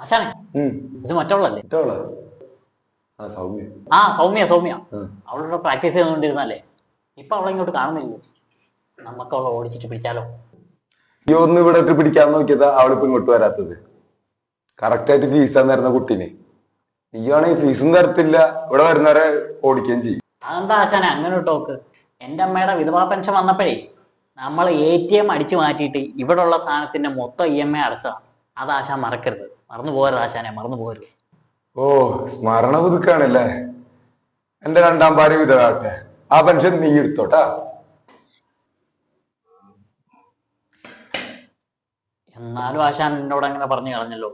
ആശാനെ ഇത് മറ്റുള്ളല്ലേ? സൗമ്യ. സൗമ്യ സൗമ്യ. അവളോട് പ്രാക്ടീസ് ചെയ്തുകൊണ്ടിരുന്നല്ലേ, ഇപ്പൊ അവളെ ഇങ്ങോട്ട് കാണുന്നില്ല. നമുക്ക് അവളെ ഓടിച്ചിട്ട് പിടിച്ചാലോ? ഈ ഒന്ന് ഇവിടെ പിടിക്കാൻ നോക്കിയതാ അവളിപ്പോ ഇങ്ങോട്ട് വരാത്തത്. കറക്റ്റായിട്ട് ഫീസ് തന്നിരുന്ന കുട്ടീനെ നീയാണെങ്കിൽ ഫീസും തരത്തില്ല, ഇവിടെ വരുന്നവരെ ഓടിക്കുകയും ചെയ്യും. അതെന്താ ആശാനെ അങ്ങനെ ടോക്ക്? എന്റെ അമ്മയുടെ വിധവാ പെൻഷൻ വന്നപ്പോഴേ നമ്മൾ ATM അടിച്ചു മാറ്റിയിട്ട് ഇവിടെ ഉള്ള സാധനത്തിന്റെ മൊത്തം EMI അടച്ചതാ. അത് ആശാൻ മറക്കരുത്, മറന്നു പോകരുത് ആശാനെ, മറന്നു പോകരുത്. ഓ, സ്മരണ പുതുക്കാണല്ലേ. എന്റെ രണ്ടാം ഭാര്യ വിധവാട്ടെ, ആ പെൻഷൻ നീ എടുത്തോട്ടാ. എന്നാലും ആശാൻ എന്നോട് അങ്ങനെ പറഞ്ഞു കളഞ്ഞല്ലോ.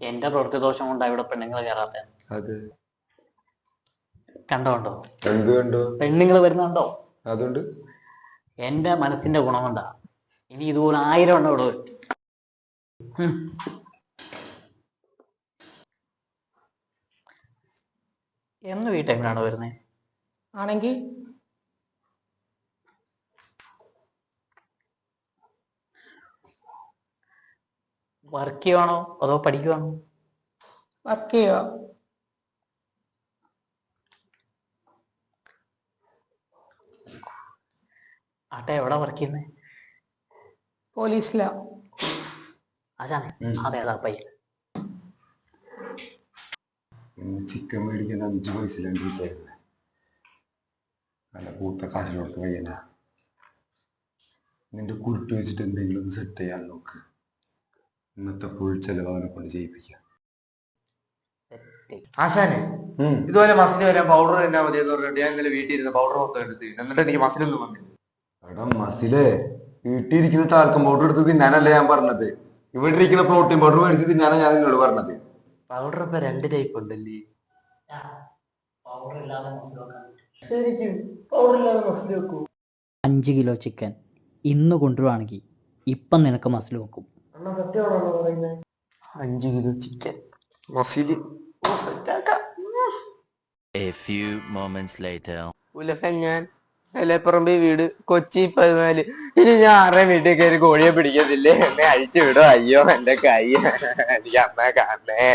എന്റെ പ്രവൃത്തി ദോഷം കൊണ്ടാ ഇവിടെ പെണ്ണുങ്ങൾ കയറാത്ത. കണ്ടോ എന്ത് കണ്ടോ? പെണ്ണുങ്ങൾ വരുന്നുണ്ടോ? അതുകൊണ്ട് എന്റെ മനസ്സിന്റെ ഗുണം കൊണ്ടാ. ഇനി ഇതുപോലെ 1000 എണ്ണം ഇവിടെ വരും. എന്നും ഈ ടൈമിലാണോ വരുന്നത്? ആണെങ്കിൽ വർക്ക് ചെയ്യുവാണോ അതോ പഠിക്കുവാണോ? വർക്ക് ചെയ്യുക. ആട്ടെ, എവിടെ വർക്ക് ചെയ്യുന്നേ? പോലീസിലാ. ആശാനെ അതേതാ പയ്യൻ? ചിക്കൻ മേടിക്കാൻ 5 പൈസ നല്ല പൂത്ത കാശിലോട്ട് പയ്യനാ. നിന്റെ കുരുട്ട് വെച്ചിട്ട് എന്തെങ്കിലും ഒന്ന് സെറ്റ് ചെയ്യാൻ നോക്ക്. ഇന്നത്തെ ഫുൾ ചെലവ് അവനെ കൊണ്ട് ചെയ്യിപ്പിക്കാം. ആശാനെ ഇതുപോലെ മസിൽ വരാൻ പൗഡർ തന്നെ മതി എന്ന് പറഞ്ഞിട്ട് ഞാൻ ഇന്നലെ വീട്ടിൽ ഇരുന്ന് പൗഡർ മൊത്തം എടുത്ത് എന്നിട്ട് എനിക്ക് മസിലൊന്നും വന്നില്ല. എടാ മസിലേ, വീട്ടിലിരിക്കുന്ന ടാൽക്കം പൗഡർ എടുത്ത് തിന്നാനല്ല ഞാൻ പറഞ്ഞത്. ഇവിടെ ഇരിക്കുന്ന പ്രോട്ടീൻ പൗഡർ മേടിച്ച് തിന്നാനാ ഞാൻ നിന്നോട് പറഞ്ഞത്. പൗഡർ ഇപ്പൊ 2 ടൈപ്പ് ഉണ്ടല്ലേ. ശരിക്കും പൗഡർ ഇല്ലാതെ മസിൽ വെക്കൂ? 5 കിലോ ചിക്കൻ ഇന്ന് കൊണ്ടുവരുവാണെങ്കിൽ ഇപ്പം നിനക്ക് മസിൽ വെക്കും. അണ്ണാ സത്യമാണോ പറയുന്നത്? 5 കിലോ ചിക്കൻ മസിൽ ഉലഹൻ ഞാൻ എലപ്പറമ്പി വീട് കൊച്ചി 14. ഇനി ഞാൻ ആരുടെ വീട്ടിൽ കയറി കോഴിയെ പിടിക്കത്തില്ലേ, എന്നെ അഴിച്ചു വിടും. അയ്യോ എന്റെ കൈ, എനിക്ക് അമ്മ കാണണേ.